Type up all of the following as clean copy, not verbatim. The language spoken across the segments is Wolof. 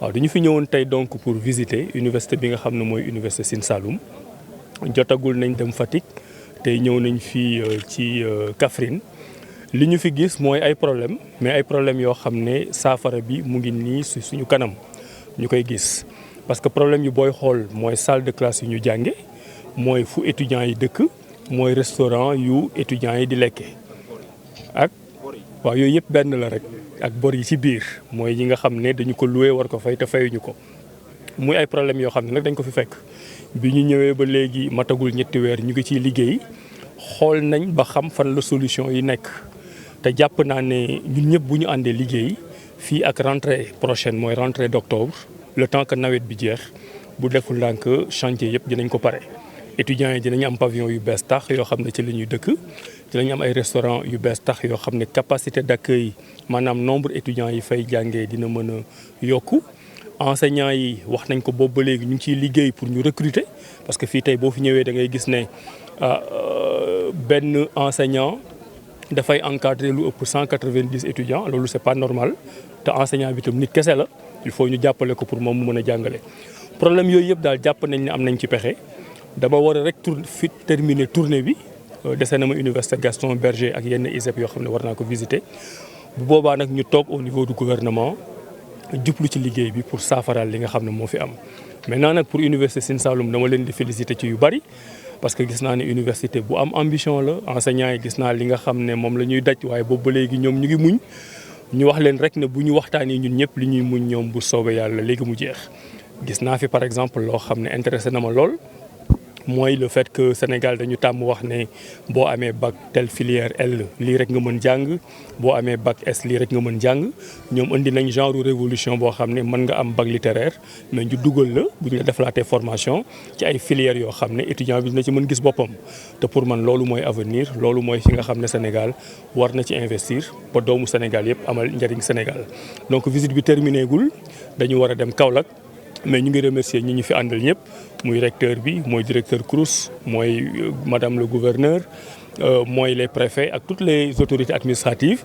waaw dañu fi ñëwoon tey donc pour visiter université bi nga xam ne mooy université Sine Saloum jotagul nañ dem Fatick tey ñëw nañ fii ci Kaffrine li ñu fi gis mooy ay problème mais ay problème yoo xam ne saafara bi mu ngi nii si suñu kanam ñu koy gis parce que problème yu booy xool mooy salle de classe yu ñu jànge mooy fu étudiants yi dëkk mooy restaurant yu étudiants yi di lekkee ak waaw yooyu yëpp benn la rek ak bor yi ci biir mooy yi nga xam ne dañu ko loué war ko fay te fayuñu ko muy ay problème yoo xam ne nag dañ ko fi fekk bi ñu ñëwee ba léegi matagul ñetti weer ñu ngi ciy liggéey xool nañ ba xam fan la solution yi nekk te jàpp naa ne ñun ñëpp bu ñu àndee liggéey fii ak rentrée prochaine mooy rentrée d'octobre le temps que nawet bi jeex bu deful ndànk chantier yëpp dinañ ko pare étudiants yi dinañ am pavillon yu bees tax yoo xam ne ci la ñuy dëkk dinañ am ay restaurant yu bees tax yoo xam ne capacité d'accueil maanaam nombre étudiants yi fay jàngee dina mën a yokku enseignants yi wax nañ ko boobu ba léegi ñu ngi ciy liggéey pour ñu recruter parce que fii tey boo fi ñëwee da ngay gis ne benn enseignant dafay encadrer lu ëpp 190 étudiants loolu c'est pas normal te enseignant bi tam nit kese la il faut ñu jàppale ko pour moom mu mën a jàngale. problème yooyu yëpp daal jàpp nañ ne am nañ ci pexe dama war a rek terminer tournée bi dese na ma université Gaston Berger ak yenn ISEP yoo xam ne war naa ko visiter bu boobaa nag ñu toog au niveau du gouvernement jublu ci liggéey bi pour saafaraal li nga xam ne moo fi am. maintenant nag pour université Sine Saloum dama leen di féliciter ci yu bari parce que gis naa ne université bu am ambition la enseignants yi gis naa li nga xam ne moom la ñuy daj waaye boobu ba léegi ñoom ñu ngi muñ ñu wax leen rek ne bu ñu waxtaanee ñun ñëpp li ñuy muñ ñoom bu soobee yàlla léegi mu jeex. gis naa fi par exemple loo xam ne intéressé na ma lool mooy le fait que Sénégal dañu tàmm wax ne boo amee bac telle filière L lii rek nga mën jàng boo amee bac S lii rek nga mën jàng ñoom indi nañ genre révolution boo xam ne mën nga am bac littéraire mais ñu dugal la bu ñu la defalaatee formation ci ay filières yoo xam ne étudiant bi dina ci mën gis boppam. te pour man loolu mooy avenir loolu mooy fi nga xam ne Sénégal war na ci investir ba doomu Sénégal yëpp amal njëriñ Sénégal donc visite bi terminé gul dañu war a dem Kaolack. mais ñu ngi remercier ñi ñu fi àndal ñëpp muy recteur bi mooy directeur CROUS mooy madame le gouverneur mooy les préfets ak toutes les autorités administratives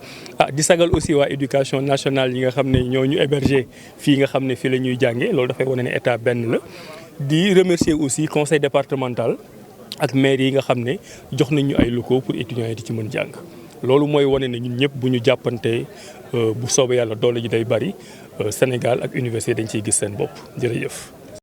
di sagal aussi waa éducation nationale yi nga xam ne ñoo ñu héberger fii nga xam ne fii la ñuy jàngee loolu dafay wane ne état benn la di remercier aussi conseil départemental ak maire yi nga xam ne jox nañ ñu ay locaux pour étudiants yi di ci mën jàng loolu mooy wane ne ñun ñëpp bu ñu jàppante bu soobee yàlla doole ji day bari Sénégal ak université dañ ciy gis seen bopp jërëjëf.